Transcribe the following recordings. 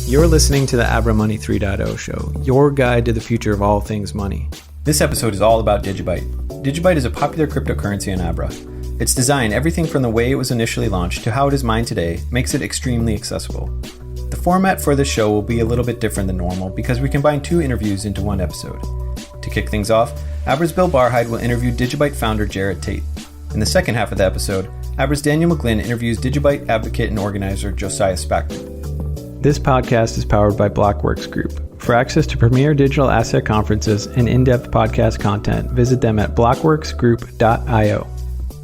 You're listening to the Abra Money 3.0 show, your guide to the future of all things money. This episode is all about DigiByte. DigiByte is a popular cryptocurrency on Abra. Its design, everything from the way it was initially launched to how it is mined today, makes it extremely accessible. The format for this show will be a little bit different than normal because we combine 2 interviews into one episode. To kick things off, Abra's Bill Barhyde will interview DigiByte founder Jared Tate. In the second half of the episode, Abra's Daniel McGlynn interviews DigiByte advocate and organizer Josiah Spacman. This podcast is powered by BlockWorks Group. For access to premier digital asset conferences and in-depth podcast content, visit them at blockworksgroup.io.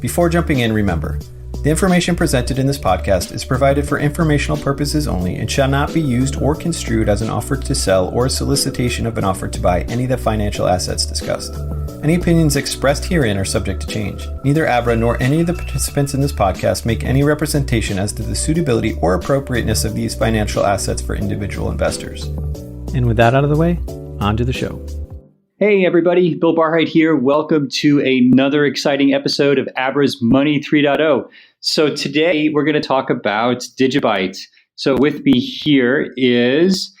Before jumping in, remember, the information presented in this podcast is provided for informational purposes only and shall not be used or construed as an offer to sell or a solicitation of an offer to buy any of the financial assets discussed. Any opinions expressed herein are subject to change. Neither Abra nor any of the participants in this podcast make any representation as to the suitability or appropriateness of these financial assets for individual investors. And with that out of the way, on to the show. Hey everybody, Bill Barhyde here. Welcome to another exciting episode of Abra's Money 3.0. So today we're going to talk about DigiByte. So with me here is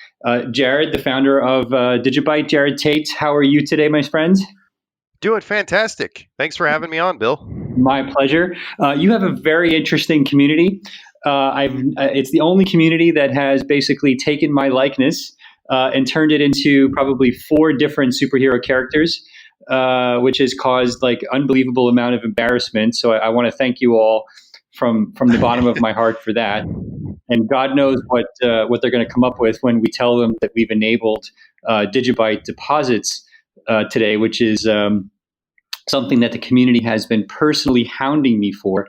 Jared, the founder of DigiByte. Jared Tate, how are you today, my friend? Doing fantastic. Thanks for having me on, Bill. My pleasure. You have a very interesting community. It's the only community that has basically taken my likeness and turned it into probably 4 different superhero characters, which has caused like unbelievable amount of embarrassment. So I want to thank you all from the bottom of my heart for that. And God knows what they're going to come up with when we tell them that we've enabled DigiByte deposits today, which is something that the community has been personally hounding me for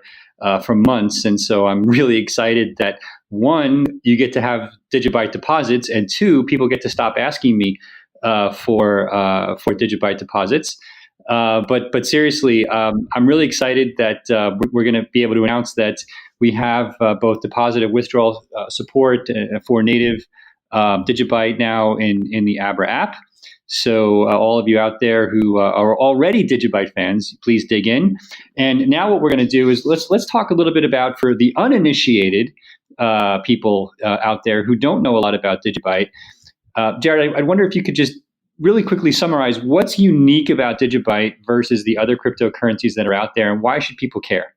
months. And so I'm really excited that 1, you get to have DigiByte deposits, and 2, people get to stop asking me for DigiByte deposits. But seriously, I'm really excited that we're going to be able to announce that we have both deposit and withdrawal support for native DigiByte now in the Abra app. So all of you out there who are already DigiByte fans, please dig in. And now what we're going to do is let's talk a little bit about, for the uninitiated people out there who don't know a lot about DigiByte. Jared, I wonder if you could just really quickly summarize what's unique about DigiByte versus the other cryptocurrencies that are out there, and why should people care?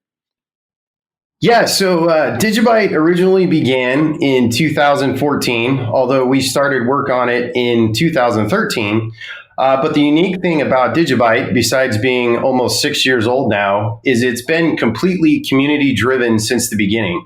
Yeah, so DigiByte originally began in 2014, although we started work on it in 2013. But the unique thing about DigiByte, besides being almost 6 years old now, is it's been completely community driven since the beginning.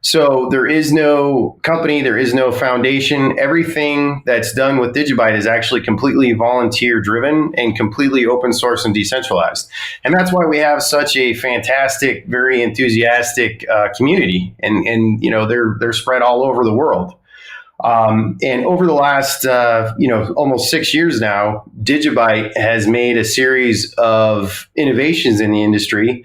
So there is no company, there is no foundation. Everything that's done with DigiByte is actually completely volunteer driven and completely open source and decentralized. And that's why we have such a fantastic, very enthusiastic community. And you know, they're spread all over the world. And over the last, almost 6 years now, DigiByte has made a series of innovations in the industry.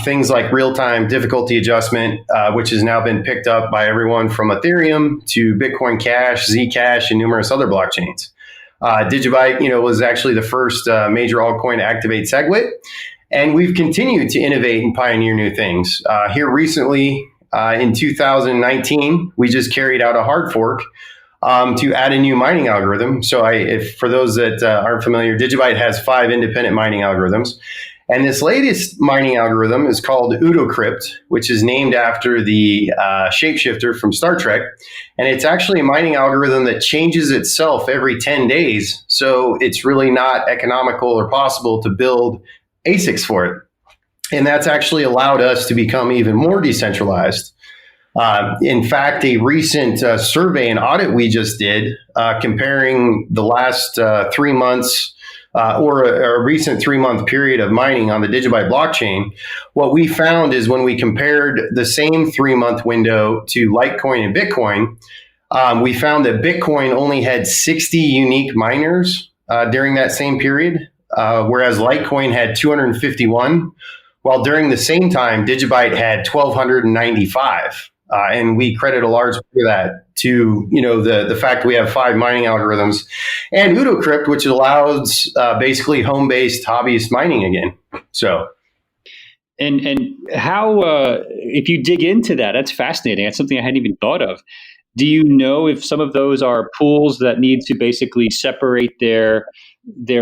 Things like real-time difficulty adjustment, which has now been picked up by everyone from Ethereum to Bitcoin Cash, Zcash, and numerous other blockchains. DigiByte, was actually the first major altcoin to activate SegWit, and we've continued to innovate and pioneer new things. Here recently, in 2019, we just carried out a hard fork to add a new mining algorithm. So, for those that aren't familiar, DigiByte has 5 independent mining algorithms. And this latest mining algorithm is called UdoCrypt, which is named after the shapeshifter from Star Trek. And it's actually a mining algorithm that changes itself every 10 days. So it's really not economical or possible to build ASICs for it. And that's actually allowed us to become even more decentralized. In fact, a recent survey and audit we just did, comparing the last 3 months or a recent 3-month period of mining on the DigiByte blockchain, what we found is when we compared the same 3-month window to Litecoin and Bitcoin, we found that Bitcoin only had 60 unique miners during that same period, whereas Litecoin had 251, while during the same time, DigiByte had 1,295. And we credit a large part of that to, the fact that we have 5 mining algorithms and UdoCrypt, which allows basically home-based hobbyist mining again. So, and how if you dig into that, that's fascinating. That's something I hadn't even thought of. Do you know if some of those are pools that need to basically separate their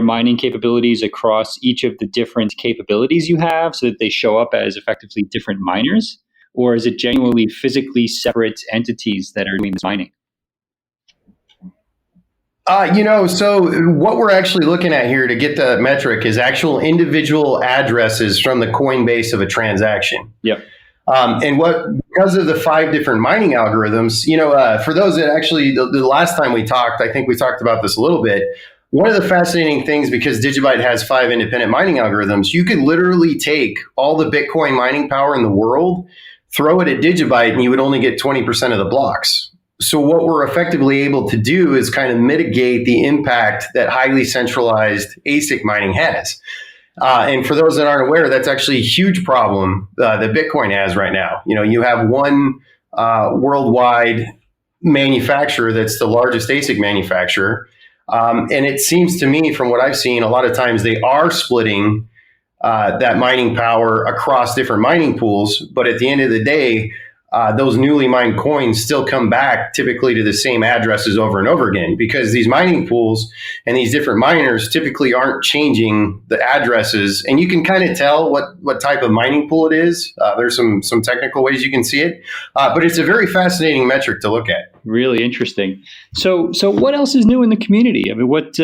mining capabilities across each of the different capabilities you have so that they show up as effectively different miners? Or is it genuinely physically separate entities that are doing this mining? So what we're actually looking at here to get the metric is actual individual addresses from the coin base of a transaction. Yep. Because of the 5 different mining algorithms, for those that actually, the last time we talked, I think we talked about this a little bit. One of the fascinating things, because DigiByte has 5 independent mining algorithms, you could literally take all the Bitcoin mining power in the world, throw it at DigiByte, and you would only get 20% of the blocks. So what we're effectively able to do is kind of mitigate the impact that highly centralized ASIC mining has. And for those that aren't aware, that's actually a huge problem that Bitcoin has right now. You have one worldwide manufacturer that's the largest ASIC manufacturer. And it seems to me, from what I've seen, a lot of times they are splitting that mining power across different mining pools. But at the end of the day, those newly mined coins still come back typically to the same addresses over and over again, because these mining pools and these different miners typically aren't changing the addresses. And you can kind of tell what type of mining pool it is. There's some technical ways you can see it, but it's a very fascinating metric to look at. Really interesting. So what else is new in the community? I mean, what's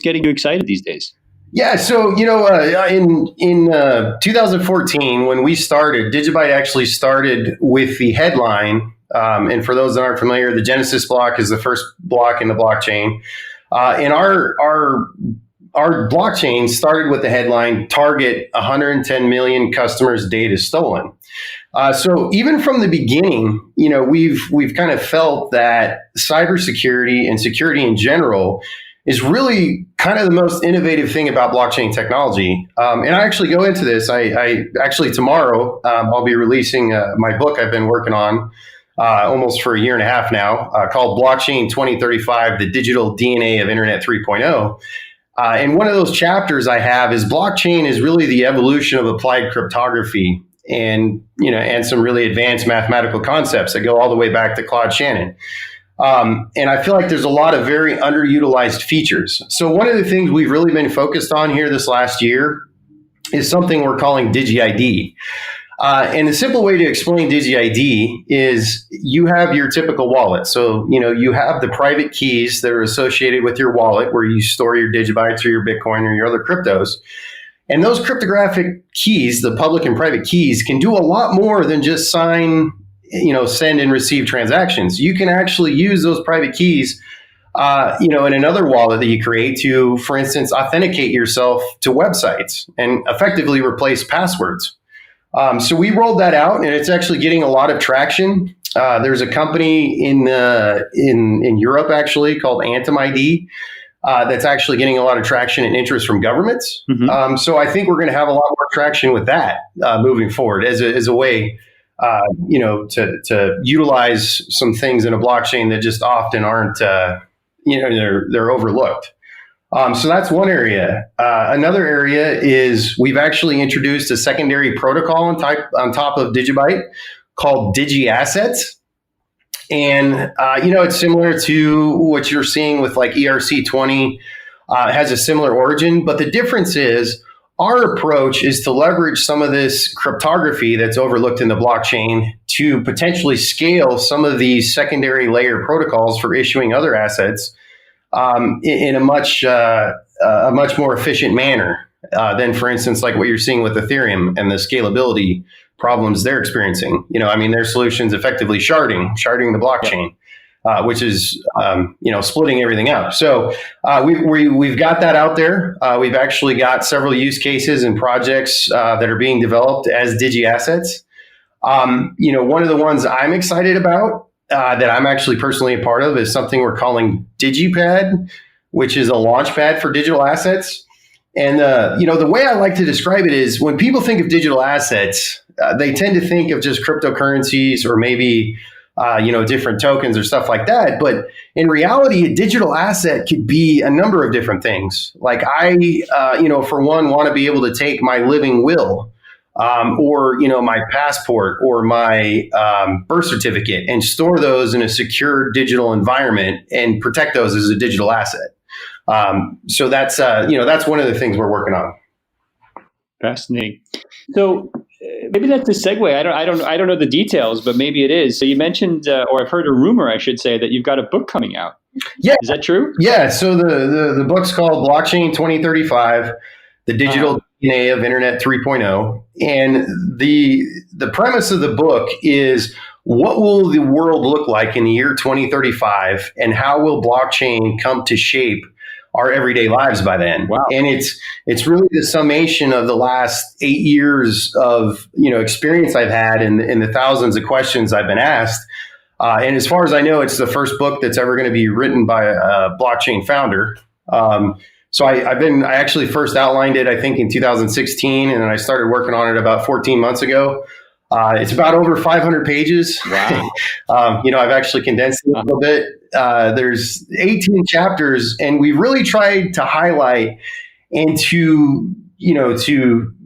getting you excited these days? Yeah, so in 2014, when we started, DigiByte actually started with the headline. And for those that aren't familiar, the Genesis block is the first block in the blockchain. And our blockchain started with the headline: "Target 110 million customers' data stolen." So even from the beginning, we've kind of felt that cybersecurity and security in general is really kind of the most innovative thing about blockchain technology. And I actually go into this. I actually tomorrow I'll be releasing my book I've been working on almost for a year and a half now, called Blockchain 2035: The Digital DNA of Internet 3.0. And one of those chapters I have is blockchain is really the evolution of applied cryptography, and some really advanced mathematical concepts that go all the way back to Claude Shannon. And I feel like there's a lot of very underutilized features. So one of the things we've really been focused on here this last year is something we're calling Digi-ID. And the simple way to explain Digi-ID is you have your typical wallet. So, you have the private keys that are associated with your wallet where you store your DigiBytes or your Bitcoin or your other cryptos. And those cryptographic keys, the public and private keys, can do a lot more than just send and receive transactions. You can actually use those private keys, in another wallet that you create to, for instance, authenticate yourself to websites and effectively replace passwords. So we rolled that out, and it's actually getting a lot of traction. There's a company in Europe actually called Antim-ID that's actually getting a lot of traction and interest from governments. Mm-hmm. So I think we're going to have a lot more traction with that moving forward as a way. To utilize some things in a blockchain that just often aren't, they're overlooked. So that's one area. Another area is we've actually introduced a secondary protocol on top of DigiByte called Digi-Assets. And, it's similar to what you're seeing with like ERC20. It has a similar origin, but the difference is our approach is to leverage some of this cryptography that's overlooked in the blockchain to potentially scale some of these secondary layer protocols for issuing other assets in a much more efficient manner than, for instance, like what you're seeing with Ethereum and the scalability problems they're experiencing. Their solution's effectively sharding the blockchain. Which is, splitting everything up. So we've got that out there. We've actually got several use cases and projects that are being developed as Digi-Assets. One of the ones I'm excited about that I'm actually personally a part of is something we're calling DigiPad, which is a launch pad for digital assets. And, the way I like to describe it is when people think of digital assets, they tend to think of just cryptocurrencies or maybe different tokens or stuff like that. But in reality, a digital asset could be a number of different things. Like I, for one, want to be able to take my living will or my passport or my birth certificate, and store those in a secure digital environment and protect those as a digital asset. So that's one of the things we're working on. Fascinating. So maybe that's a segue. I don't know the details, but maybe it is. So you mentioned, or I've heard a rumor, I should say, that you've got a book coming out. Yeah. Is that true? Yeah. So the book's called Blockchain 2035, The Digital DNA of Internet 3.0. And the premise of the book is, what will the world look like in the year 2035, and how will blockchain come to shape our everyday lives by then? Wow. And it's really the summation of the last 8 years of experience I've had and the thousands of questions I've been asked. And as far as I know, it's the first book that's ever going to be written by a blockchain founder. So I actually first outlined it, I think, in 2016, and then I started working on it about 14 months ago. It's about over 500 pages. Wow. I've actually condensed it a little bit. There's 18 chapters, and we really tried to highlight and to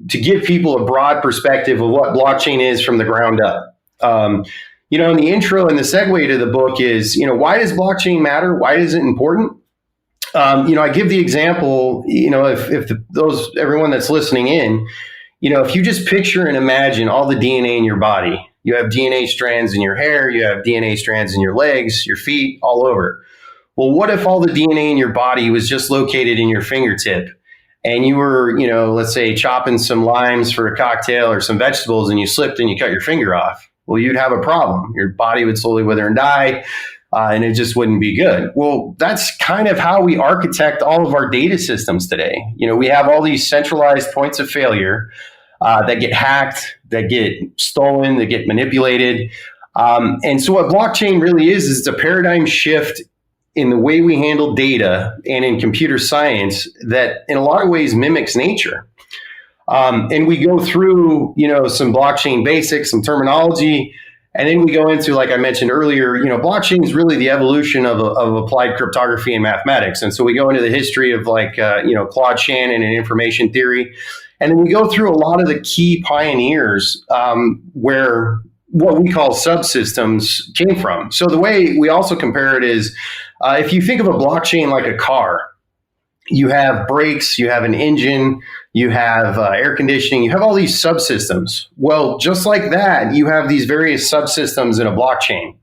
give people a broad perspective of what blockchain is from the ground up. In the intro and the segue to the book is, why does blockchain matter? Why is it important? I give the example, if everyone that's listening in, if you just picture and imagine all the DNA in your body, you have DNA strands in your hair, you have DNA strands in your legs, your feet, all over. Well, what if all the DNA in your body was just located in your fingertip, and you were, let's say, chopping some limes for a cocktail or some vegetables, and you slipped and you cut your finger off? Well, you'd have a problem. Your body would slowly wither and die, and it just wouldn't be good. Well, that's kind of how we architect all of our data systems today. We have all these centralized points of failure that get hacked, that get stolen, that get manipulated. And so what blockchain really is it's a paradigm shift in the way we handle data and in computer science that in a lot of ways mimics nature. And we go through, some blockchain basics, some terminology, and then we go into, like I mentioned earlier, blockchain is really the evolution of applied cryptography and mathematics. And so we go into the history of Claude Shannon and information theory. And then we go through a lot of the key pioneers where what we call subsystems came from. So the way we also compare it is, if you think of a blockchain like a car, you have brakes, you have an engine, you have air conditioning, you have all these subsystems. Well, just like that, you have these various subsystems in a blockchain.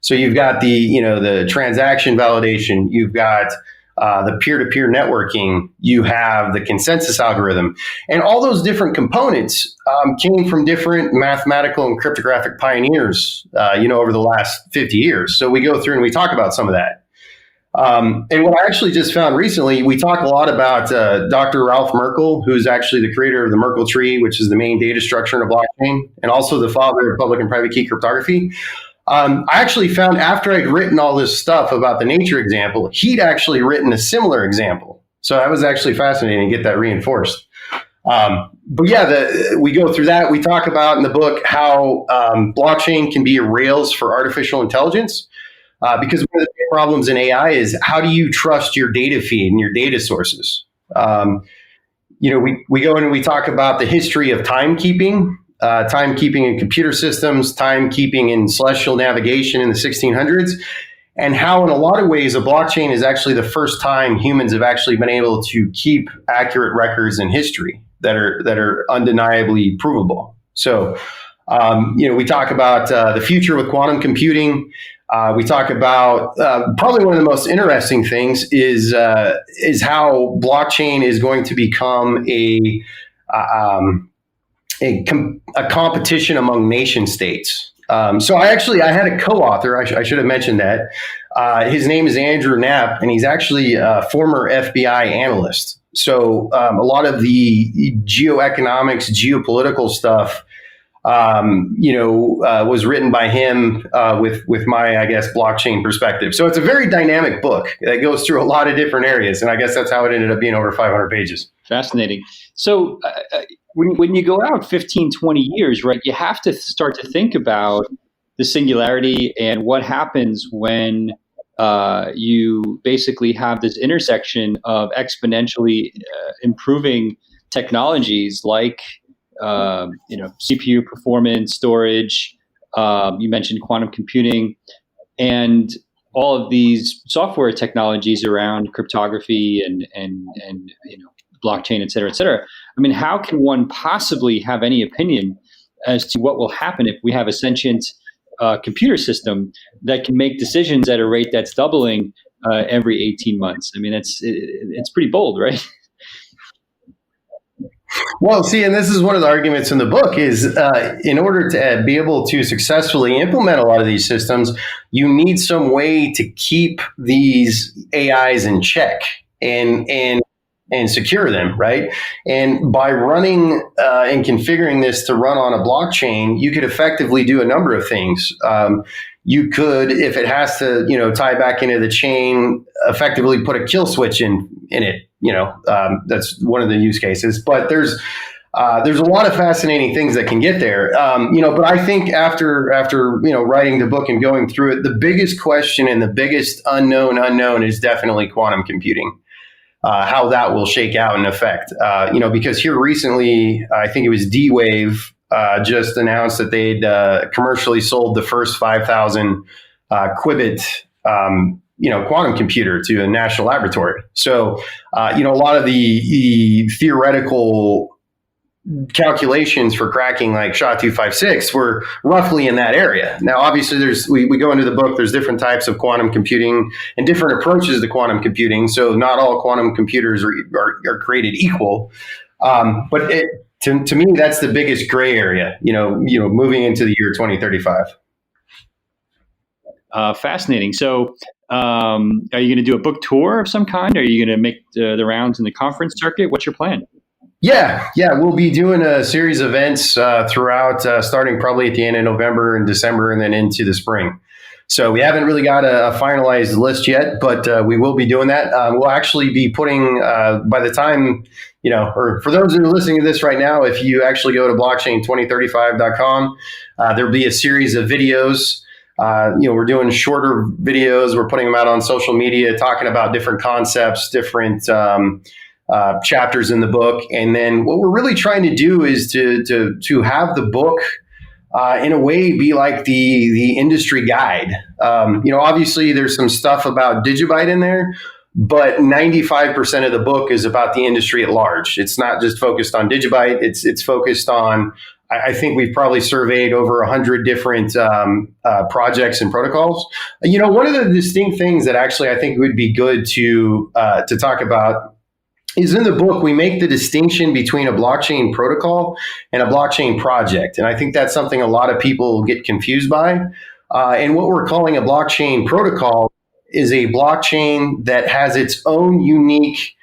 So you've got the transaction validation, you've got the peer-to-peer networking, you have the consensus algorithm, and all those different components came from different mathematical and cryptographic pioneers, over the last 50 years. So we go through and we talk about some of that. And what I actually just found recently, we talk a lot about Dr. Ralph Merkle, who's actually the creator of the Merkle tree, which is the main data structure in a blockchain, and also the father of public and private key cryptography. I actually found after I'd written all this stuff about the nature example, he'd actually written a similar example. So that was actually fascinating to get that reinforced. But yeah, we go through that. We talk about in the book how blockchain can be a rails for artificial intelligence. Because one of the big problems in AI is, how do you trust your data feed and your data sources? We go in and we talk about the history of timekeeping in computer systems, timekeeping in celestial navigation in the 1600s, and how in a lot of ways a blockchain is actually the first time humans have actually been able to keep accurate records in history that are undeniably provable. So, we talk about the future with quantum computing. We talk about probably one of the most interesting things is how blockchain is going to become a competition among nation states. So I had a co-author. I should have mentioned that. His name is Andrew Knapp, and he's actually a former FBI analyst. So a lot of the geoeconomics, geopolitical stuff was written by him with my, I guess, blockchain perspective. So it's a very dynamic book that goes through a lot of different areas. And I guess that's how it ended up being over 500 pages. Fascinating. So when you go out 15, 20 years, right, you have to start to think about the singularity and what happens when you basically have this intersection of exponentially improving technologies like CPU performance, storage. You mentioned quantum computing, and all of these software technologies around cryptography and blockchain, et cetera, et cetera. I mean, how can one possibly have any opinion as to what will happen if we have a sentient computer system that can make decisions at a rate that's doubling every 18 months? I mean, it's pretty bold, right? Well, see, and this is one of the arguments in the book is in order to be able to successfully implement a lot of these systems, you need some way to keep these AIs in check and secure them, right? And by running and configuring this to run on a blockchain, you could effectively do a number of things. You could, if it has to, tie back into the chain, effectively put a kill switch in it. That's one of the use cases. But there's a lot of fascinating things that can get there. But I think after writing the book and going through it, the biggest question and the biggest unknown is definitely quantum computing. How that will shake out in effect. Because here recently, I think it was D-Wave just announced that they'd commercially sold the first 5,000 qubit, quantum computer to a national laboratory. So, a lot of the theoretical calculations for cracking like SHA-256 were roughly in that area. Now, obviously, we go into the book, there's different types of quantum computing and different approaches to quantum computing. So not all quantum computers are created equal. But to me, that's the biggest gray area, moving into the year 2035. Fascinating. So are you going to do a book tour of some kind? Are you going to make the rounds in the conference circuit? What's your plan? Yeah. We'll be doing a series of events throughout, starting probably at the end of November and December, and then into the spring. So we haven't really got a finalized list yet, but we will be doing that. We'll actually be putting, by the time, or for those who are listening to this right now, if you actually go to blockchain2035.com, there'll be a series of videos. We're doing shorter videos. We're putting them out on social media, talking about different concepts, different chapters in the book. And then what we're really trying to do is to have the book in a way be like the industry guide. Obviously there's some stuff about DigiByte in there, but 95% of the book is about the industry at large. It's not just focused on DigiByte. It's focused on, I think we've probably surveyed over 100 different projects and protocols. One of the distinct things that actually I think would be good to talk about is in the book, we make the distinction between a blockchain protocol and a blockchain project. And I think that's something a lot of people get confused by. And what we're calling a blockchain protocol is a blockchain that has its own unique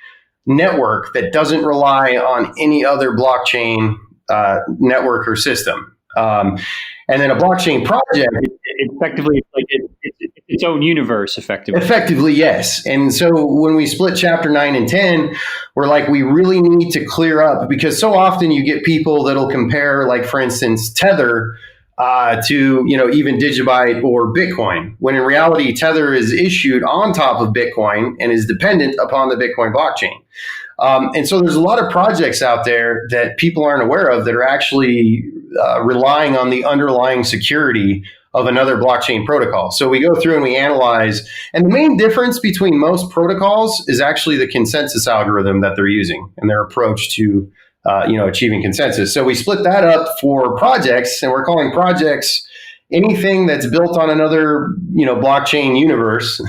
network that doesn't rely on any other blockchain network or system. And then a blockchain project, effectively, it's its own universe, effectively. Effectively, yes. And so when we split chapter 9 and 10, we're like, we really need to clear up, because so often you get people that'll compare, like, for instance, Tether to, even DigiByte or Bitcoin, when in reality, Tether is issued on top of Bitcoin and is dependent upon the Bitcoin blockchain. And so there's a lot of projects out there that people aren't aware of that are actually relying on the underlying security of another blockchain protocol. So we go through and we analyze, and the main difference between most protocols is actually the consensus algorithm that they're using and their approach to achieving consensus. So we split that up for projects, and we're calling projects anything that's built on another blockchain universe.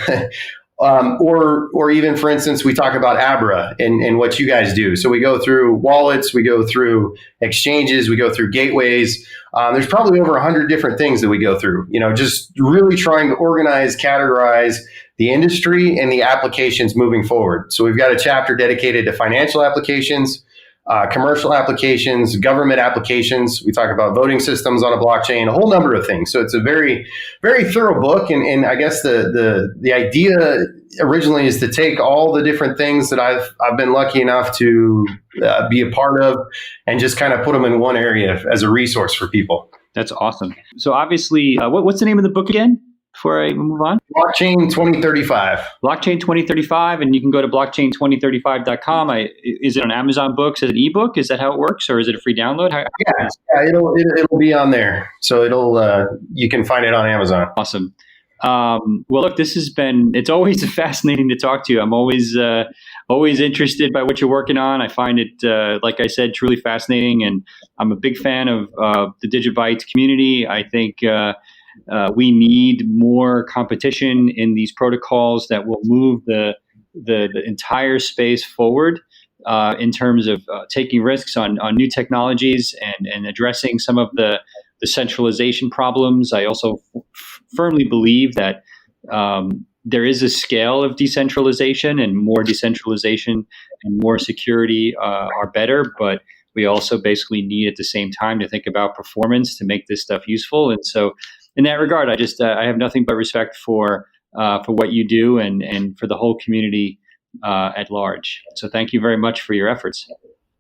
Or even, for instance, we talk about Abra and what you guys do. So we go through wallets, we go through exchanges, we go through gateways. There's probably over 100 different things that we go through, just really trying to organize, categorize the industry and the applications moving forward. So we've got a chapter dedicated to financial applications, commercial applications, government applications. We talk about voting systems on a blockchain, a whole number of things. So it's a very, very thorough book. And I guess the idea originally is to take all the different things that I've been lucky enough to be a part of and just kind of put them in one area as a resource for people. That's awesome. So obviously, what's the name of the book again? before I move on? Blockchain 2035. Blockchain 2035, and you can go to blockchain2035.com. Is it on Amazon Books as an ebook? Is that how it works, or is it a free download? Yeah, it'll be on there, so you can find it on Amazon. Awesome. Well, look, it's always fascinating to talk to you. I'm always interested by what you're working on. I find it, like I said, truly fascinating, and I'm a big fan of the DigiByte community. I think we need more competition in these protocols that will move the entire space forward in terms of taking risks on new technologies and addressing some of the centralization problems. I also firmly believe that there is a scale of decentralization, and more decentralization and more security are better, but we also basically need at the same time to think about performance to make this stuff useful. And so in that regard, I have nothing but respect for what you do and for the whole community at large. So thank you very much for your efforts.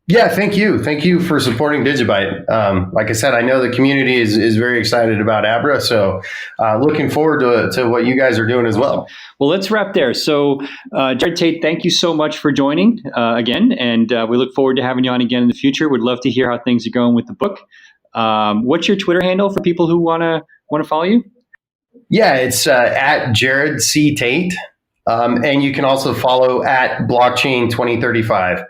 Yeah, thank you. Thank you for supporting DigiByte. Like I said, I know the community is very excited about Abra, so looking forward to what you guys are doing as well. Well, let's wrap there. So, Jared Tate, thank you so much for joining again, and we look forward to having you on again in the future. We'd love to hear how things are going with the book. What's your Twitter handle for people who want to follow you? Yeah, it's at Jared C. Tate, and you can also follow at Blockchain 2035.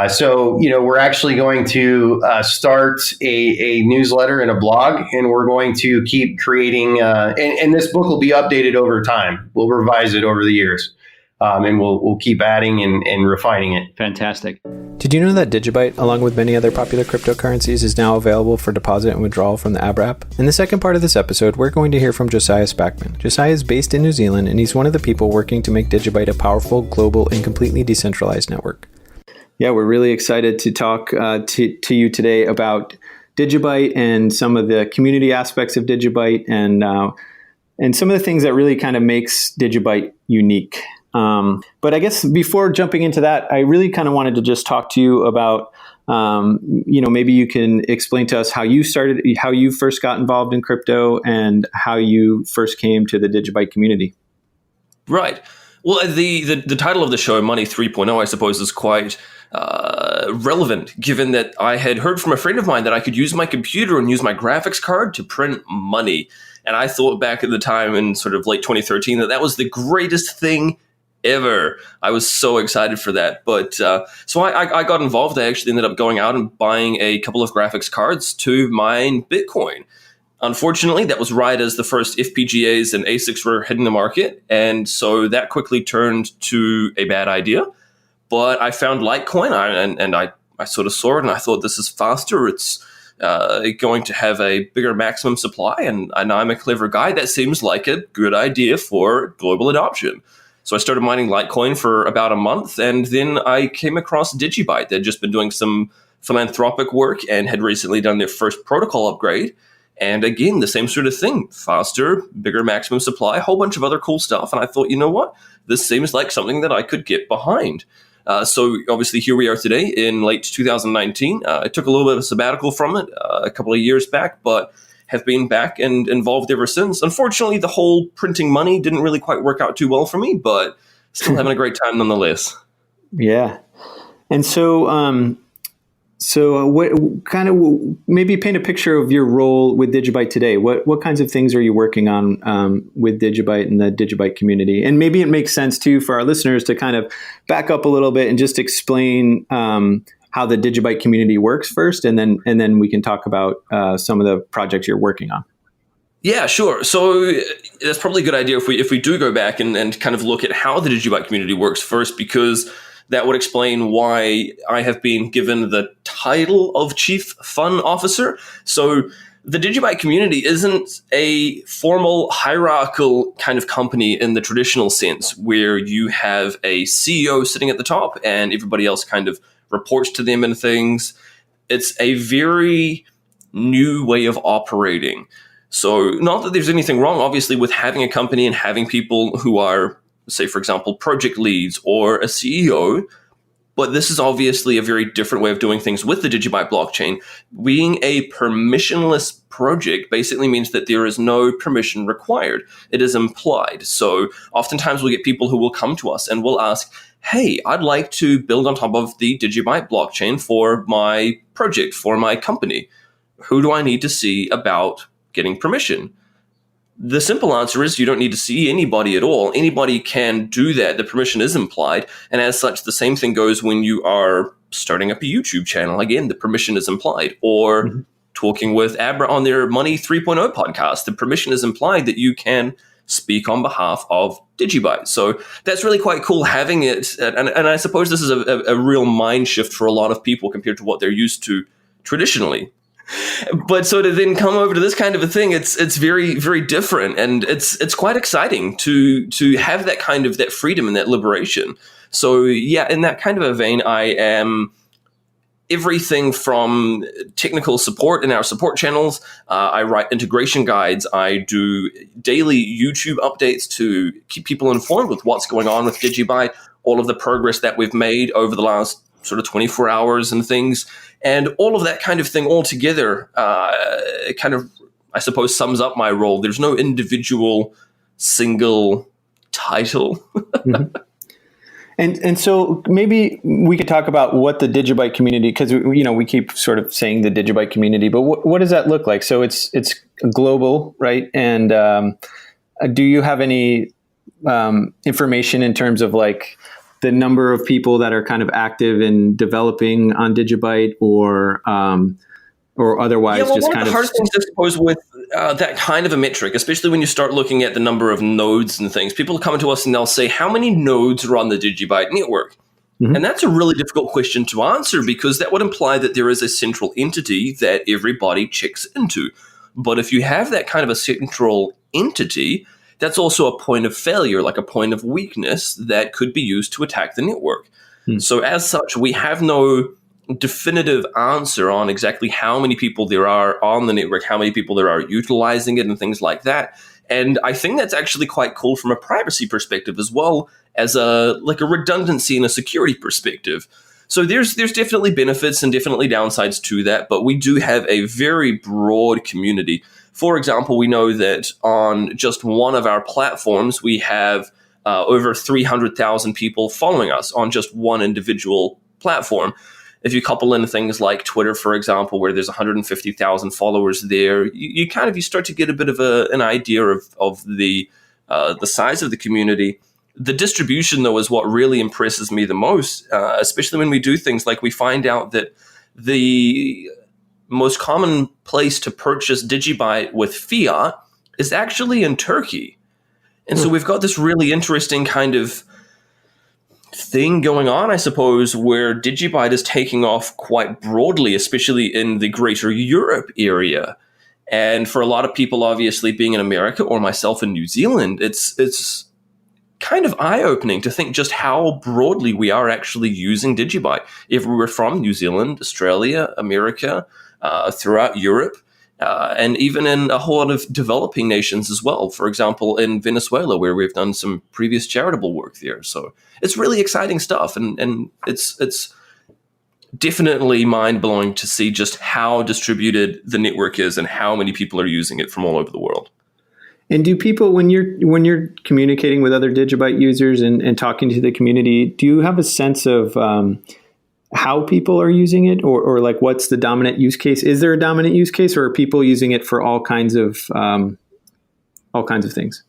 So, we're actually going to start a newsletter and a blog, and we're going to keep creating, and this book will be updated over time. We'll revise it over the years, and we'll keep adding and refining it. Fantastic. Did you know that DigiByte, along with many other popular cryptocurrencies, is now available for deposit and withdrawal from the Abra app? In the second part of this episode, we're going to hear from Josiah Spacman. Josiah is based in New Zealand, and he's one of the people working to make DigiByte a powerful, global, and completely decentralized network. Yeah, we're really excited to talk to you today about DigiByte and some of the community aspects of DigiByte and some of the things that really kind of makes DigiByte unique. But I guess before jumping into that, I really kind of wanted to just talk to you about, maybe you can explain to us how you first got involved in crypto and how you first came to the DigiByte community. Right. Well, the title of the show, Money 3.0, I suppose, is quite relevant, given that I had heard from a friend of mine that I could use my computer and use my graphics card to print money. And I thought back at the time in sort of late 2013 that was the greatest thing ever. I was so excited for that. But so I got involved. I actually ended up going out and buying a couple of graphics cards to mine Bitcoin. Unfortunately, that was right as the first FPGAs and ASICs were hitting the market. And so that quickly turned to a bad idea. But I found Litecoin and I sort of saw it and I thought, this is faster. It's going to have a bigger maximum supply. And I'm a clever guy. That seems like a good idea for global adoption. So I started mining Litecoin for about a month. And then I came across DigiByte. They'd just been doing some philanthropic work and had recently done their first protocol upgrade. And again, the same sort of thing, faster, bigger maximum supply, a whole bunch of other cool stuff. And I thought, you know what? This seems like something that I could get behind. So obviously here we are today in late 2019. I took a little bit of a sabbatical from it a couple of years back, but have been back and involved ever since. Unfortunately, the whole printing money didn't really quite work out too well for me, but still having a great time nonetheless. Yeah. And so, what kind of maybe paint a picture of your role with DigiByte today? What kinds of things are you working on with DigiByte and the DigiByte community? And maybe it makes sense too for our listeners to kind of back up a little bit and just explain how the DigiByte community works first, and then we can talk about some of the projects you're working on. Yeah, sure. So that's probably a good idea if we do go back and kind of look at how the DigiByte community works first, because that would explain why I have been given the title of Chief Fun Officer. So the DigiByte community isn't a formal hierarchical kind of company in the traditional sense, where you have a CEO sitting at the top and everybody else kind of reports to them and things. It's a very new way of operating. So not that there's anything wrong, obviously, with having a company and having people who are, say, for example, project leads or a CEO, But this is obviously a very different way of doing things with the DigiByte blockchain. Being a permissionless project basically means that there is no permission required. It is implied. So oftentimes we'll get people who will come to us and will ask, hey, I'd like to build on top of the DigiByte blockchain for my project, for my company. Who do I need to see about getting permission? The simple answer is you don't need to see anybody at all. Anybody can do that. The permission is implied. And as such, the same thing goes when you are starting up a YouTube channel. Again, the permission is implied. Or talking with Abra on their Money 3.0 podcast. The permission is implied that you can speak on behalf of DigiByte. So that's really quite cool having it. And I suppose this is a real mind shift for a lot of people compared to what they're used to traditionally. But so to then come over to this kind of a thing, it's very, very different, and it's quite exciting to have that kind of that freedom and that liberation. So yeah, in that kind of a vein, I am everything from technical support in our support channels. I write integration guides. I do daily YouTube updates to keep people informed with what's going on with DigiByte, all of the progress that we've made over the last sort of 24 hours and things. And all of that kind of thing all together kind of, I suppose, sums up my role. There's no individual single title. And so maybe we could talk about what the DigiByte community, because we keep sort of saying the DigiByte community, but what does that look like? So it's global, right? And do you have any information in terms of like the number of people that are kind of active in developing on DigiByte, or otherwise just one kind of the hardest things, I suppose, with that kind of a metric, especially when you start looking at the number of nodes and things, people come to us and they'll say, how many nodes are on the DigiByte network? Mm-hmm. And that's a really difficult question to answer, because that would imply that there is a central entity that everybody checks into. But if you have that kind of a central entity, that's also a point of failure, like a point of weakness that could be used to attack the network. So as such, we have no definitive answer on exactly how many people there are on the network, how many people there are utilizing it, and things like that. And I think that's actually quite cool from a privacy perspective, as well as a redundancy and a security perspective. So there's definitely benefits and definitely downsides to that, but we do have a very broad community. For example, we know that on just one of our platforms, we have over 300,000 people following us on just one individual platform. If you couple in things like Twitter, for example, where there's 150,000 followers there, you start to get a bit of an idea of the size of the community. The distribution, though, is what really impresses me the most, especially when we do things like we find out that the most common place to purchase DigiByte with fiat is actually in Turkey. And so we've got this really interesting kind of thing going on, I suppose, where DigiByte is taking off quite broadly, especially in the greater Europe area. And for a lot of people, obviously, being in America or myself in New Zealand, it's kind of eye-opening to think just how broadly we are actually using DigiByte. If we were from New Zealand, Australia, America, throughout Europe, and even in a whole lot of developing nations as well. For example, in Venezuela, where we've done some previous charitable work there. So it's really exciting stuff, and it's definitely mind-blowing to see just how distributed the network is and how many people are using it from all over the world. And do people, when you're communicating with other DigiByte users and talking to the community, do you have a sense of how people are using it, or like what's the dominant use case? Is there a dominant use case, or are people using it for all kinds of things?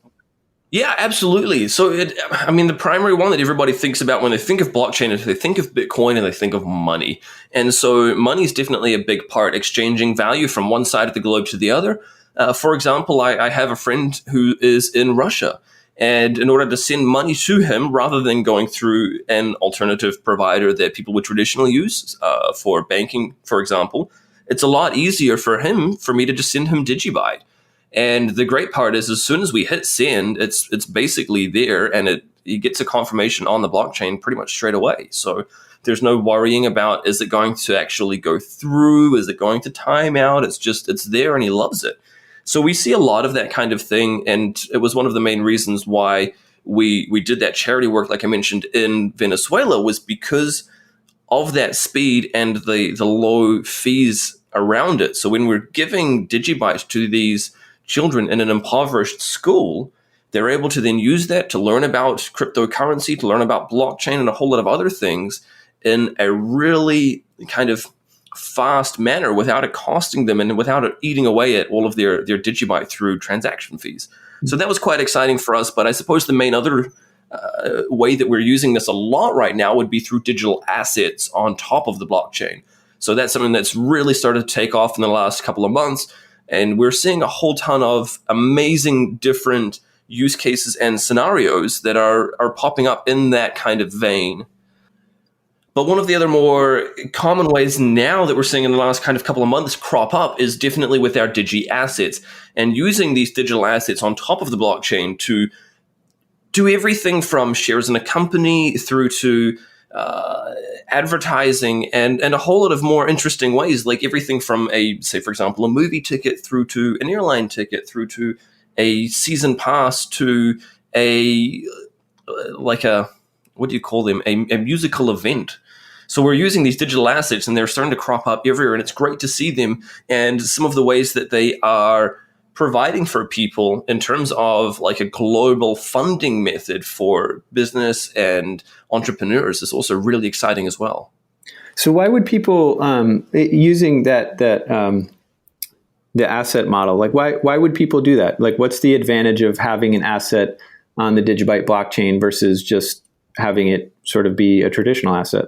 Yeah, absolutely. So, the primary one that everybody thinks about when they think of blockchain is they think of Bitcoin and they think of money. And so money is definitely a big part, exchanging value from one side of the globe to the other. For example, I have a friend who is in Russia. And in order to send money to him, rather than going through an alternative provider that people would traditionally use for banking, for example, it's a lot easier for me to just send him DigiByte. And the great part is, as soon as we hit send, it's basically there, and he gets a confirmation on the blockchain pretty much straight away. So there's no worrying about, is it going to actually go through? Is it going to time out? It's there, and he loves it. So we see a lot of that kind of thing, and it was one of the main reasons why we did that charity work, like I mentioned, in Venezuela, was because of that speed and the low fees around it. So when we're giving DigiByte to these children in an impoverished school, they're able to then use that to learn about cryptocurrency, to learn about blockchain and a whole lot of other things in a really kind of fast manner without it costing them and without it eating away at all of their DigiByte through transaction fees. So that was quite exciting for us. But I suppose the main other way that we're using this a lot right now would be through digital assets on top of the blockchain. So that's something that's really started to take off in the last couple of months. And we're seeing a whole ton of amazing different use cases and scenarios that are popping up in that kind of vein. But one of the other more common ways now that we're seeing in the last kind of couple of months crop up is definitely with our Digi assets and using these digital assets on top of the blockchain to do everything from shares in a company through to advertising and a whole lot of more interesting ways, like everything from say, for example, a movie ticket through to an airline ticket through to a season pass to what do you call them? A musical event. So we're using these digital assets and they're starting to crop up everywhere, and it's great to see them and some of the ways that they are providing for people in terms of like a global funding method for business and entrepreneurs is also really exciting as well. So why would people using that the asset model, like why would people do that? Like, what's the advantage of having an asset on the DigiByte blockchain versus just having it sort of be a traditional asset?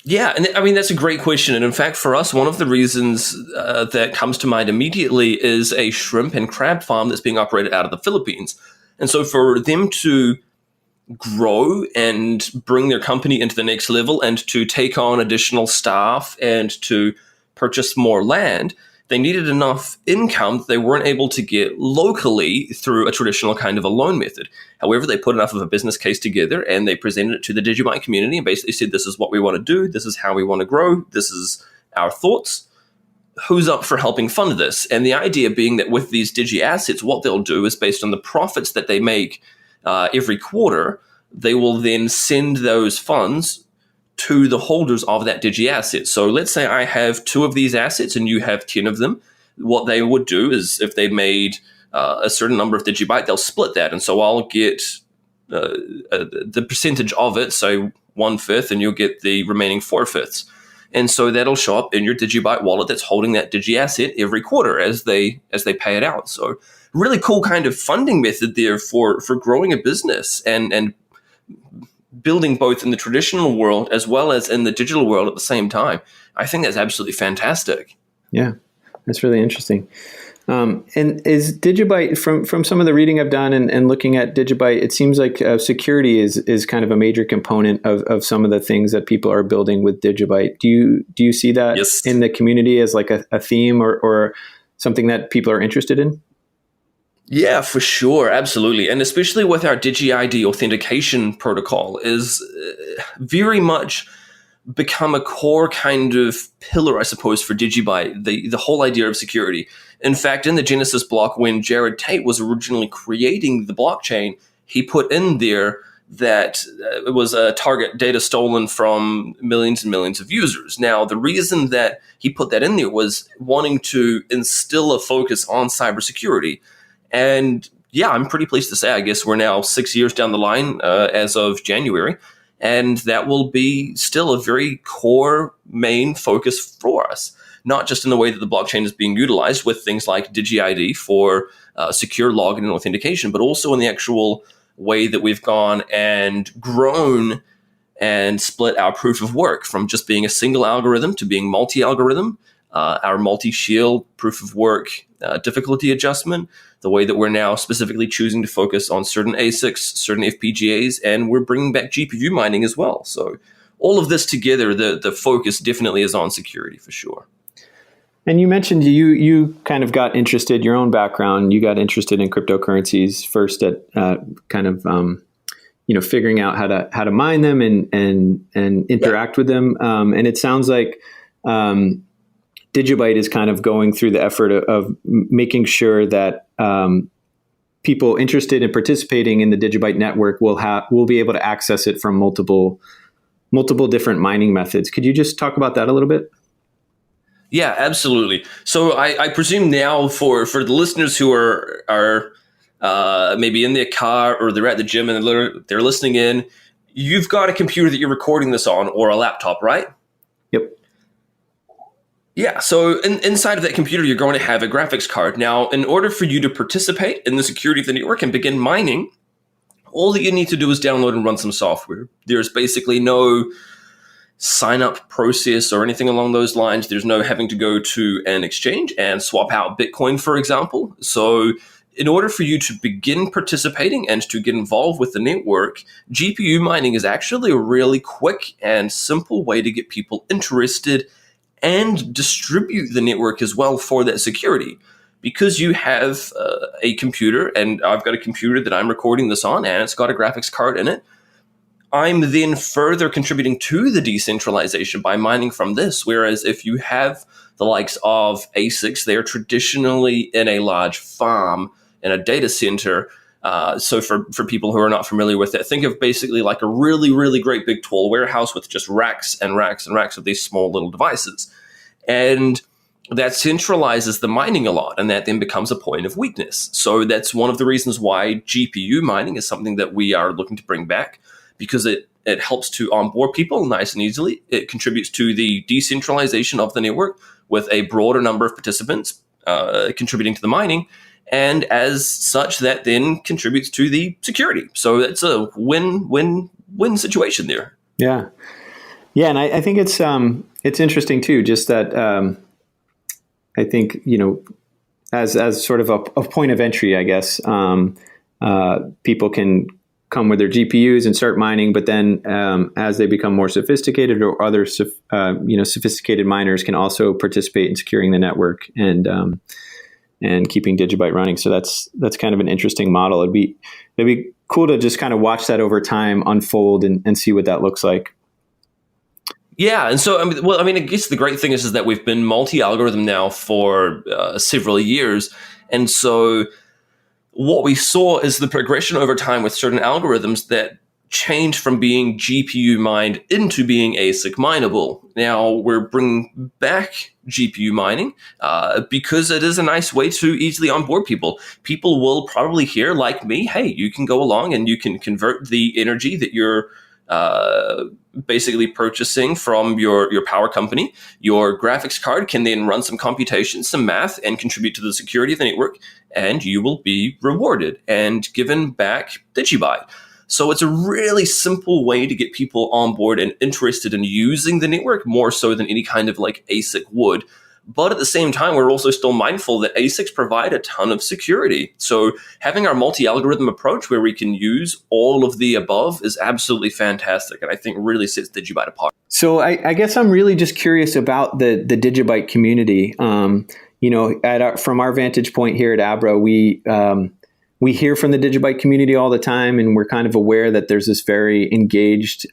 Yeah, and I mean, that's a great question. And in fact, for us, one of the reasons that comes to mind immediately is a shrimp and crab farm that's being operated out of the Philippines. And so for them to grow and bring their company into the next level and to take on additional staff and to purchase more land, they needed enough income that they weren't able to get locally through a traditional kind of a loan method. However, they put enough of a business case together and they presented it to the DigiByte community and basically said, this is what we want to do. This is how we want to grow. This is our thoughts. Who's up for helping fund this? And the idea being that with these Digi assets, what they'll do is based on the profits that they make every quarter, they will then send those funds to the holders of that Digi asset. So let's say I have 2 of these assets and you have 10 of them. What they would do is if they made a certain number of DigiByte, they'll split that. And so I'll get the percentage of it, so 1/5, and you'll get the remaining 4/5. And so that'll show up in your DigiByte wallet that's holding that Digi asset every quarter as they pay it out. So really cool kind of funding method there for growing a business and building both in the traditional world as well as in the digital world at the same time. I think that's absolutely fantastic. Yeah, that's really interesting. And is DigiByte, from some of the reading I've done and looking at DigiByte, it seems like security is kind of a major component of some of the things that people are building with DigiByte. Do you see that in the community as like a theme or something that people are interested in? Yeah, for sure. Absolutely. And especially with our Digi-ID authentication protocol is very much become a core kind of pillar, I suppose, for DigiByte, the whole idea of security. In fact, in the Genesis block, when Jared Tate was originally creating the blockchain, he put in there that it was a target data stolen from millions and millions of users. Now, the reason that he put that in there was wanting to instill a focus on cybersecurity. And yeah, I'm pretty pleased to say, I guess we're now 6 years down the line as of January, and that will be still a very core main focus for us, not just in the way that the blockchain is being utilized with things like Digi-ID for secure login and authentication, but also in the actual way that we've gone and grown and split our proof of work from just being a single algorithm to being multi-algorithm, our multi-shield proof of work difficulty adjustment, the way that we're now specifically choosing to focus on certain ASICs, certain FPGAs, and we're bringing back GPU mining as well. So all of this together, the focus definitely is on security for sure. And you mentioned you kind of got interested, your own background, you got interested in cryptocurrencies first at figuring out how to mine them and interact with them. And it sounds like DigiByte is kind of going through the effort of making sure that people interested in participating in the DigiByte network will be able to access it from multiple multiple different mining methods. Could you just talk about that a little bit? Yeah, absolutely. So I presume now for the listeners who are maybe in their car or they're at the gym and they're listening in, you've got a computer that you're recording this on or a laptop, right? Yep. Yeah, so inside of that computer, you're going to have a graphics card. Now, in order for you to participate in the security of the network and begin mining, all that you need to do is download and run some software. There's basically no sign-up process or anything along those lines. There's no having to go to an exchange and swap out Bitcoin, for example. So in order for you to begin participating and to get involved with the network, GPU mining is actually a really quick and simple way to get people interested and distribute the network as well for that security. Because you have a computer, and I've got a computer that I'm recording this on, and it's got a graphics card in it, I'm then further contributing to the decentralization by mining from this. Whereas if you have the likes of ASICs, they're traditionally in a large farm in a data center. So for people who are not familiar with it, think of basically like a really, really great big tall warehouse with just racks and racks and racks of these small little devices. And that centralizes the mining a lot, and that then becomes a point of weakness. So that's one of the reasons why GPU mining is something that we are looking to bring back, because it helps to onboard people nice and easily. It contributes to the decentralization of the network with a broader number of participants contributing to the mining. And as such, that then contributes to the security. So it's a win-win-win situation there. Yeah. Yeah. And I think it's interesting too, just that I think, as sort of a point of entry, I guess, people can come with their GPUs and start mining, but then as they become more sophisticated, or other sophisticated miners can also participate in securing the network and keeping DigiByte running. So that's kind of an interesting model. It'd be cool to just kind of watch that over time unfold and see what that looks like. Yeah, and so I guess the great thing is that we've been multi-algorithm now for several years, and so what we saw is the progression over time with certain algorithms that changed from being GPU mined into being ASIC mineable. Now we're bringing back GPU mining because it is a nice way to easily onboard people. People will probably hear, like me, hey, you can go along and you can convert the energy that you're basically purchasing from your power company. Your graphics card can then run some computation, some math, and contribute to the security of the network, and you will be rewarded and given back DigiByte. So it's a really simple way to get people on board and interested in using the network more so than any kind of like ASIC would. But at the same time, we're also still mindful that ASICs provide a ton of security. So having our multi-algorithm approach where we can use all of the above is absolutely fantastic, and I think really sets DigiByte apart. So I guess I'm really just curious about the DigiByte community. From our vantage point here at Abra, we hear from the DigiByte community all the time, and we're kind of aware that there's this very engaged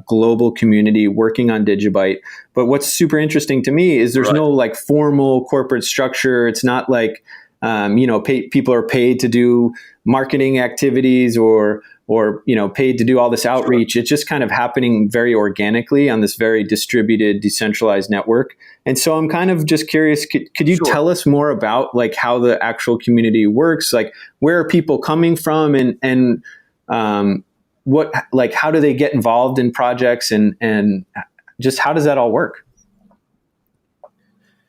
global community working on DigiByte. But what's super interesting to me is there's no like formal corporate structure. It's not like people are paid to do marketing activities or paid to do all this outreach. It's just kind of happening very organically on this very distributed, decentralized network. And so I'm kind of just curious, could you tell us more about like how the actual community works? Like, where are people coming from, and what, like, how do they get involved in projects, and just how does that all work?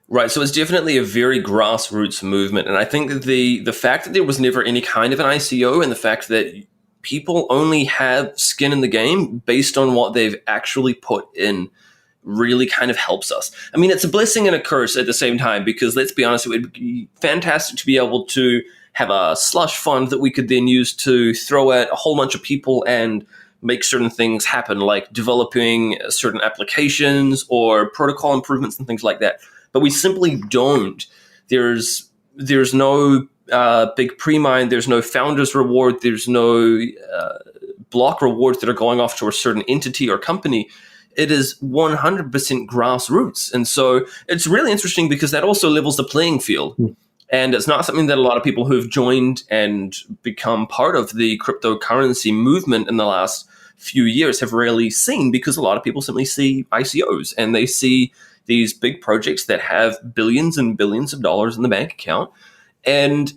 Right, so it's definitely a very grassroots movement. And I think that the fact that there was never any kind of an ICO, and the fact that people only have skin in the game based on what they've actually put in, really kind of helps us. I mean, it's a blessing and a curse at the same time, because let's be honest, it would be fantastic to be able to have a slush fund that we could then use to throw at a whole bunch of people and make certain things happen, like developing certain applications or protocol improvements and things like that. But we simply don't. There's no big pre-mine, there's no founder's reward, there's no block rewards that are going off to a certain entity or company. It is 100% grassroots. And so it's really interesting because that also levels the playing field. And it's not something that a lot of people who've joined and become part of the cryptocurrency movement in the last few years have rarely seen, because a lot of people simply see ICOs and they see these big projects that have billions and billions of dollars in the bank account. And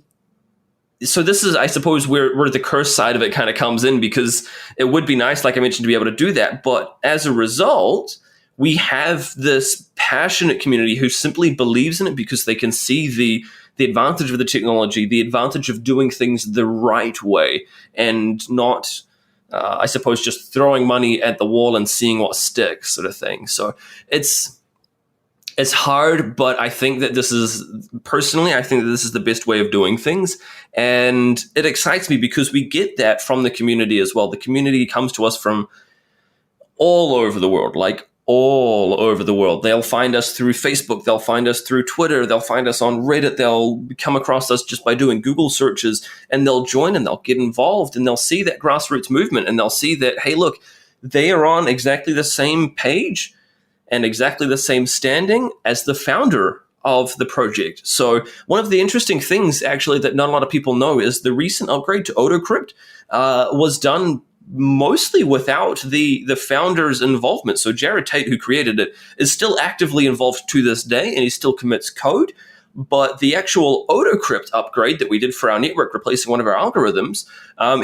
so this is, I suppose, where the curse side of it kind of comes in, because it would be nice, like I mentioned, to be able to do that. But as a result, we have this passionate community who simply believes in it because they can see the advantage of the technology, the advantage of doing things the right way, and not, I suppose, just throwing money at the wall and seeing what sticks, sort of thing. So it's hard, but I think that I think that this is the best way of doing things. And it excites me because we get that from the community as well. The community comes to us from all over the world, like all over the world. They'll find us through Facebook. They'll find us through Twitter. They'll find us on Reddit. They'll come across us just by doing Google searches, and they'll join and they'll get involved, and they'll see that grassroots movement, and they'll see that, hey, look, they are on exactly the same page and exactly the same standing as the founder of the project. So one of the interesting things, actually, that not a lot of people know is the recent upgrade to AutoCrypt was done mostly without the founder's involvement. So Jared Tate, who created it, is still actively involved to this day, and he still commits code. But the actual AutoCrypt upgrade that we did for our network, replacing one of our algorithms,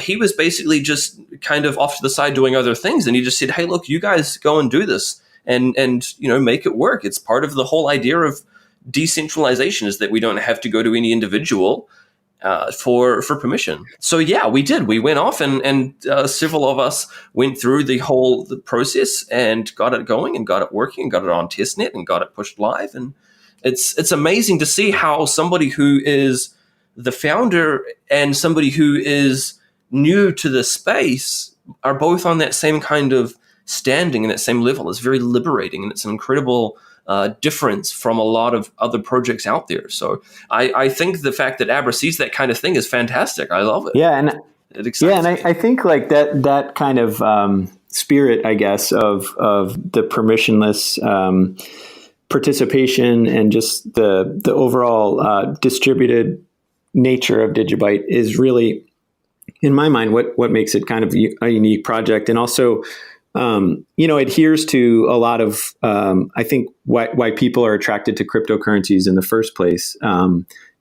he was basically just kind of off to the side doing other things. And he just said, hey, look, you guys go and do this and make it work. It's part of the whole idea of decentralization, is that we don't have to go to any individual for permission. So yeah, we did. We went off and several of us went through the process and got it going and got it working and got it on testnet and got it pushed live. And it's amazing to see how somebody who is the founder and somebody who is new to the space are both on that same kind of standing and that same level. Is very liberating, and it's an incredible difference from a lot of other projects out there. So I think the fact that Abra sees that kind of thing is fantastic. I love it. Yeah, and it excites me. I think like that kind of spirit, I guess, of the permissionless participation and just the overall distributed nature of DigiByte is really, in my mind, what makes it kind of a unique project, and also adheres to a lot of, I think, why people are attracted to cryptocurrencies in the first place.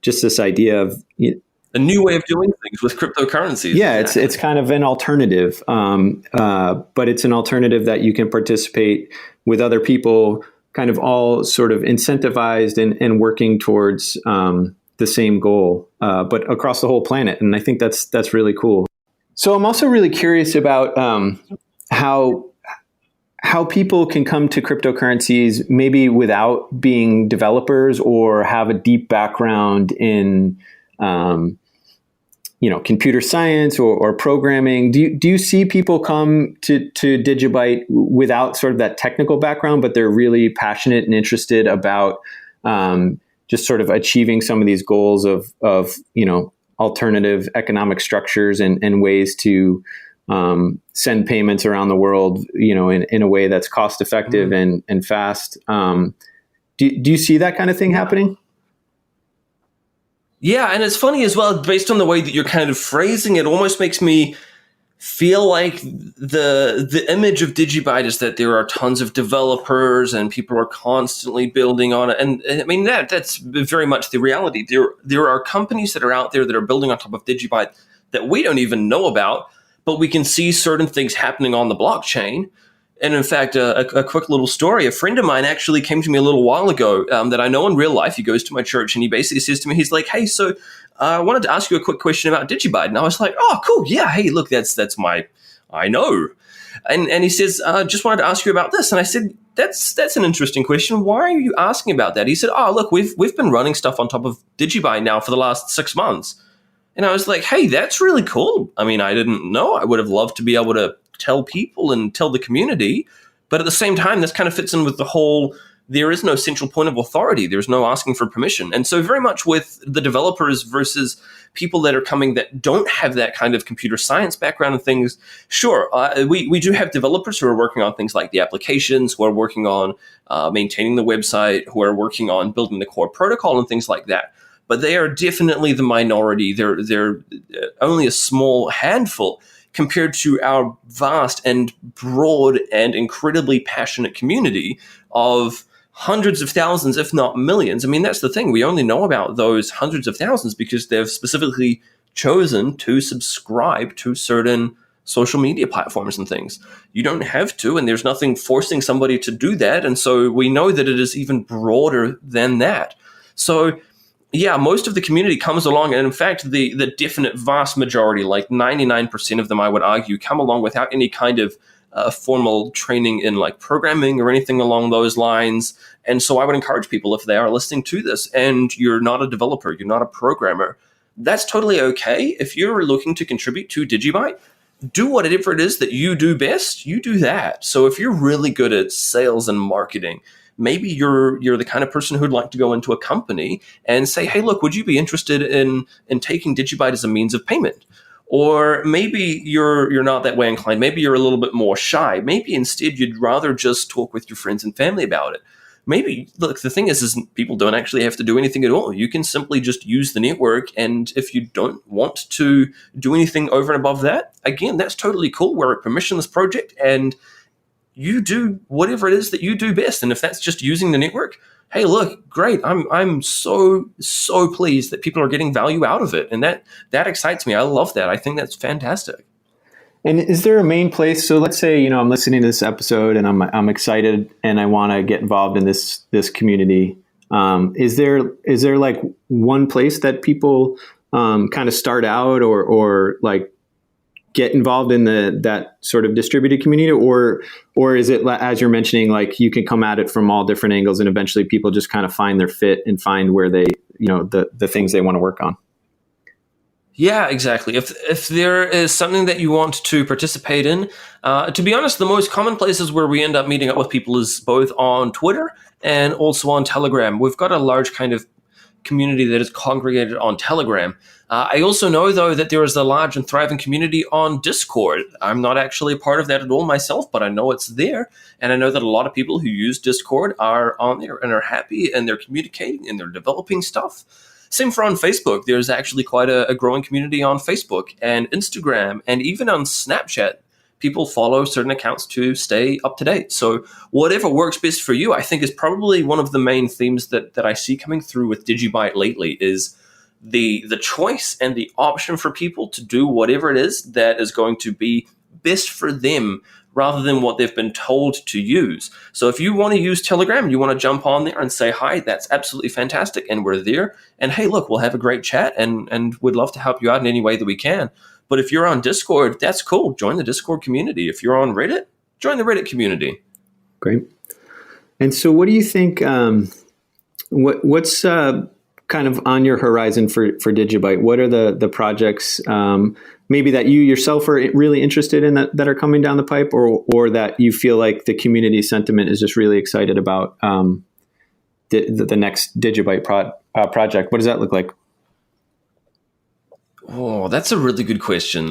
Just this idea of a new way of doing things with cryptocurrencies. Yeah, exactly. It's kind of an alternative, but it's an alternative that you can participate with other people, kind of all sort of incentivized and working towards the same goal, but across the whole planet. And I think that's really cool. So I'm also really curious about how people can come to cryptocurrencies maybe without being developers or have a deep background in computer science or programming. Do you see people come to DigiByte without sort of that technical background, but they're really passionate and interested about just sort of achieving some of these goals of alternative economic structures and ways to send payments around the world, in a way that's cost effective and fast. Do you see that kind of thing happening? Yeah, and it's funny as well, based on the way that you're kind of phrasing it, almost makes me feel like the image of DigiByte is that there are tons of developers and people are constantly building on it. And I mean, that's very much the reality. There are companies that are out there that are building on top of DigiByte that we don't even know about, but we can see certain things happening on the blockchain. And in fact, a quick little story, a friend of mine actually came to me a little while ago that I know in real life. He goes to my church and he basically says to me, he's like, hey, so I wanted to ask you a quick question about DigiByte. And I was like, oh, cool. Yeah. Hey, look, that's I know. And he says, just wanted to ask you about this. And I said, that's an interesting question. Why are you asking about that? He said, oh, look, we've been running stuff on top of DigiByte now for the last 6 months. And I was like, hey, that's really cool. I mean, I didn't know. I would have loved to be able to tell people and tell the community. But at the same time, this kind of fits in with the whole, there is no central point of authority. There's no asking for permission. And so very much with the developers versus people that are coming that don't have that kind of computer science background and things, sure, we do have developers who are working on things like the applications, who are working on maintaining the website, who are working on building the core protocol and things like that. But they are definitely the minority. They're only a small handful compared to our vast and broad and incredibly passionate community of hundreds of thousands, if not millions. I mean, that's the thing. We only know about those hundreds of thousands because they've specifically chosen to subscribe to certain social media platforms and things. You don't have to, and there's nothing forcing somebody to do that. And so we know that it is even broader than that. So yeah, most of the community comes along, and in fact, the definite vast majority, like 99% of them, I would argue, come along without any kind of formal training in like programming or anything along those lines. And so I would encourage people, if they are listening to this and you're not a developer, you're not a programmer, that's totally okay. If you're looking to contribute to DigiByte, do whatever it is that you do best, you do that. So if you're really good at sales and marketing, maybe you're the kind of person who'd like to go into a company and say, hey, look, would you be interested in taking DigiByte as a means of payment? Or maybe you're not that way inclined. Maybe you're a little bit more shy. Maybe instead you'd rather just talk with your friends and family about it. Maybe, look, the thing is people don't actually have to do anything at all. You can simply just use the network. And if you don't want to do anything over and above that, again, that's totally cool. We're a permissionless project and you do whatever it is that you do best. And if that's just using the network, hey, look, great. I'm so pleased that people are getting value out of it. And that excites me. I love that. I think that's fantastic. And is there a main place? So let's say, I'm listening to this episode and I'm excited and I want to get involved in this community. Is there like one place that people kind of start out or like get involved in that sort of distributed community, or is it, as you're mentioning, like you can come at it from all different angles and eventually people just kind of find their fit and find where they, the things they want to work on? Yeah, exactly. If there is something that you want to participate in, to be honest, the most common places where we end up meeting up with people is both on Twitter and also on Telegram. We've got a large kind of community that is congregated on Telegram. I also know, though, that there is a large and thriving community on Discord. I'm not actually a part of that at all myself, but I know it's there. And I know that a lot of people who use Discord are on there and are happy and they're communicating and they're developing stuff. Same for on Facebook. There's actually quite a growing community on Facebook and Instagram, and even on Snapchat. People follow certain accounts to stay up to date. So whatever works best for you, I think, is probably one of the main themes that I see coming through with DigiByte lately is the choice and the option for people to do whatever it is that is going to be best for them rather than what they've been told to use. So if you want to use Telegram, you want to jump on there and say, hi, that's absolutely fantastic. And we're there. And hey, look, we'll have a great chat and we'd love to help you out in any way that we can. But if you're on Discord, that's cool. Join the Discord community. If you're on Reddit, join the Reddit community. Great. And so what do you think, what's kind of on your horizon for DigiByte? What are the projects maybe that you yourself are really interested in that are coming down the pipe, or that you feel like the community sentiment is just really excited about the next DigiByte project? What does that look like? Oh, that's a really good question.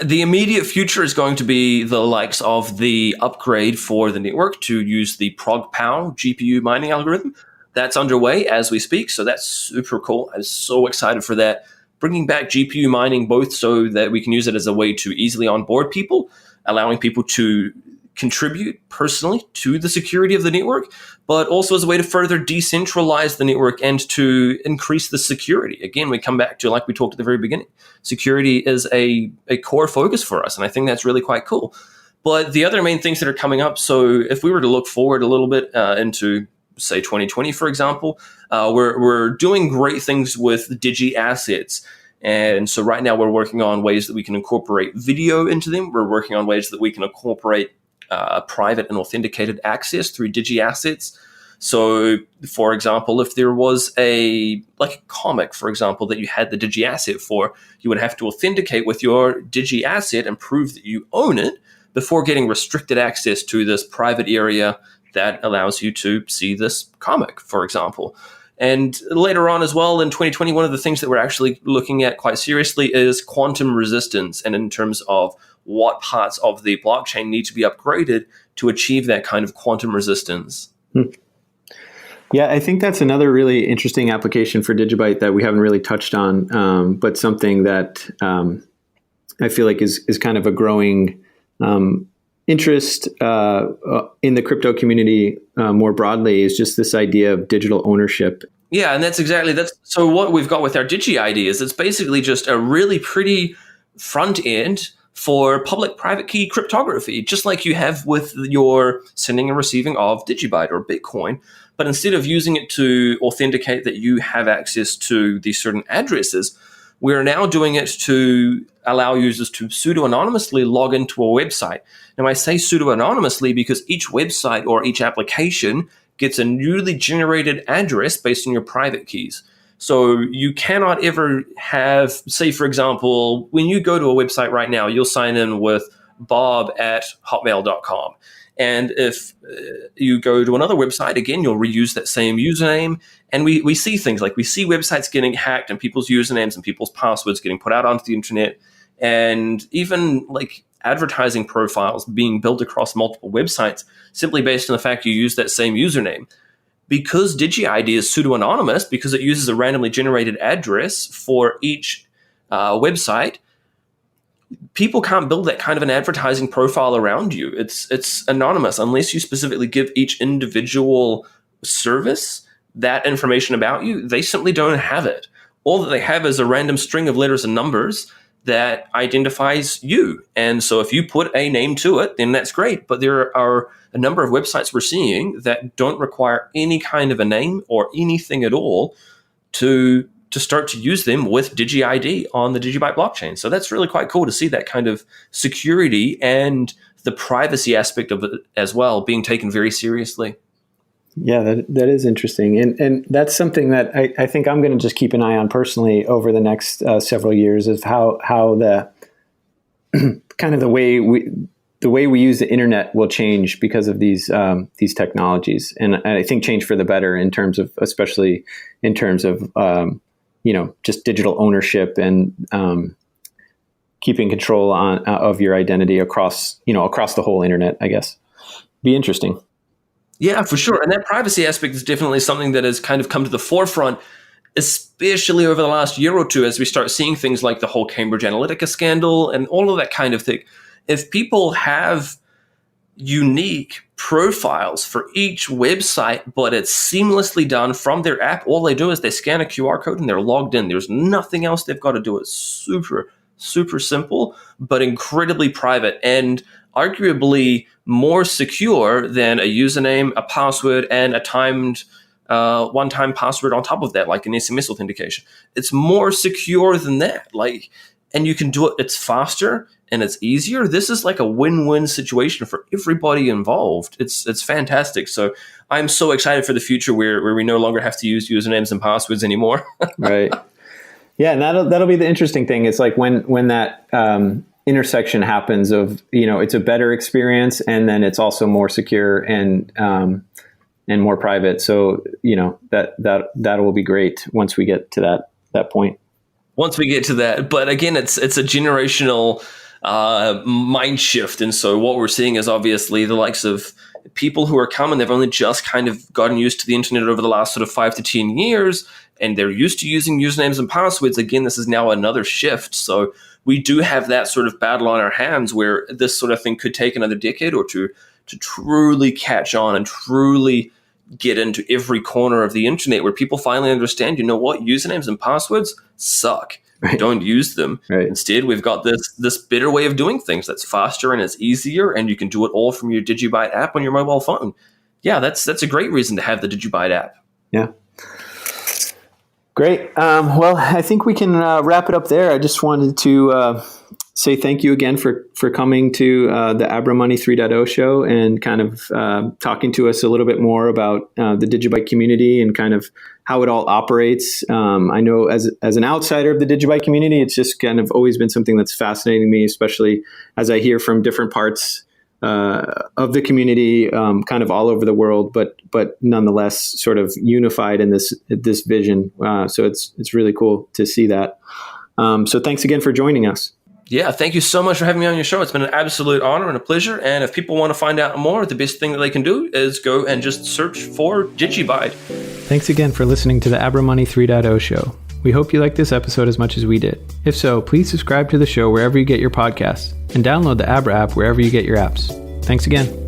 The immediate future is going to be the likes of the upgrade for the network to use the ProgPow GPU mining algorithm. That's underway as we speak, so that's super cool. I'm so excited for that. Bringing back GPU mining, both so that we can use it as a way to easily onboard people, allowing people to contribute personally to the security of the network, but also as a way to further decentralize the network and to increase the security. Again, we come back to, like we talked at the very beginning, security is a core focus for us, and I think that's really quite cool. But the other main things that are coming up, so if we were to look forward a little bit into, say, 2020, for example, we're doing great things with Digi assets. And so right now we're working on ways that we can incorporate video into them. We're working on ways that we can incorporate private and authenticated access through Digi assets. So, for example, if there was a comic, for example, that you had the Digi asset for, you would have to authenticate with your Digi asset and prove that you own it before getting restricted access to this private area that allows you to see this comic, for example. And later on as well, in 2020, one of the things that we're actually looking at quite seriously is quantum resistance, and in terms of what parts of the blockchain need to be upgraded to achieve that kind of quantum resistance. Yeah, I think that's another really interesting application for DigiByte that we haven't really touched on, but something that I feel like is kind of a growing interest in the crypto community more broadly, is just this idea of digital ownership. Yeah, and that's so what we've got with our Digi-ID is it's basically just a really pretty front end for public-private key cryptography, just like you have with your sending and receiving of DigiByte or Bitcoin. But instead of using it to authenticate that you have access to these certain addresses, we're now doing it to allow users to pseudo-anonymously log into a website. Now, I say pseudo-anonymously because each website or each application gets a newly generated address based on your private keys. So you cannot ever have, say, for example, when you go to a website right now, you'll sign in with bob@hotmail.com. And if you go to another website, again, you'll reuse that same username. And we see things like we see websites getting hacked and people's usernames and people's passwords getting put out onto the internet. And even like advertising profiles being built across multiple websites simply based on the fact you use that same username. Because Digi-ID is pseudo-anonymous, because it uses a randomly generated address for each website, people can't build that kind of an advertising profile around you. It's anonymous unless you specifically give each individual service that information about you. They simply don't have it. All that they have is a random string of letters and numbers that identifies you. And so if you put a name to it, then that's great. But there are a number of websites we're seeing that don't require any kind of a name or anything at all to start to use them with Digi-ID on the DigiByte blockchain. So that's really quite cool to see that kind of security and the privacy aspect of it as well being taken very seriously. Yeah, that is interesting. And that's something that I think I'm going to just keep an eye on personally over the next several years, is how the kind of the way we use the internet will change because of these technologies. And I think change for the better especially in terms of just digital ownership and keeping control of your identity across the whole internet, I guess. Be interesting. Yeah, for sure. And that privacy aspect is definitely something that has kind of come to the forefront, especially over the last year or two, as we start seeing things like the whole Cambridge Analytica scandal and all of that kind of thing. If people have unique profiles for each website, but it's seamlessly done from their app, all they do is they scan a QR code and they're logged in. There's nothing else they've got to do. It's super, super simple, but incredibly private and arguably more secure than a username, a password, and a timed one-time password on top of that, like an SMS authentication. It's more secure than that. And you can do it. It's faster and it's easier. This is like a win-win situation for everybody involved. It's fantastic. So I'm so excited for the future where we no longer have to use usernames and passwords anymore. Right. Yeah, and that'll be the interesting thing. It's like when that intersection happens of, it's a better experience and then it's also more secure and more private. So, that will be great once we get to that point. Once we get to that. But again, it's a generational mind shift. And so what we're seeing is obviously the likes of people who are coming, they've only just kind of gotten used to the internet over the last sort of 5 to 10 years, and they're used to using usernames and passwords. Again, this is now another shift. So we do have that sort of battle on our hands where this sort of thing could take another decade or two to truly catch on and truly get into every corner of the internet, where people finally understand, usernames and passwords suck. Right. Don't use them. Right. Instead, we've got this better way of doing things that's faster and it's easier, and you can do it all from your DigiByte app on your mobile phone. Yeah, that's a great reason to have the DigiByte app. Yeah. Great. Well, I think we can wrap it up there. I just wanted to say thank you again for coming to the Abra Money 3.0 show and kind of talking to us a little bit more about the DigiByte community and kind of how it all operates. I know as an outsider of the DigiByte community, it's just kind of always been something that's fascinating me, especially as I hear from different parts of the community, kind of all over the world, but nonetheless sort of unified in this vision. So it's really cool to see that. So thanks again for joining us. Yeah, thank you so much for having me on your show. It's been an absolute honor and a pleasure. And if people want to find out more, the best thing that they can do is go and just search for DigiByte. Thanks again for listening to the Abra Money 3.0 show. We hope you liked this episode as much as we did. If so, please subscribe to the show wherever you get your podcasts and download the Abra app wherever you get your apps. Thanks again.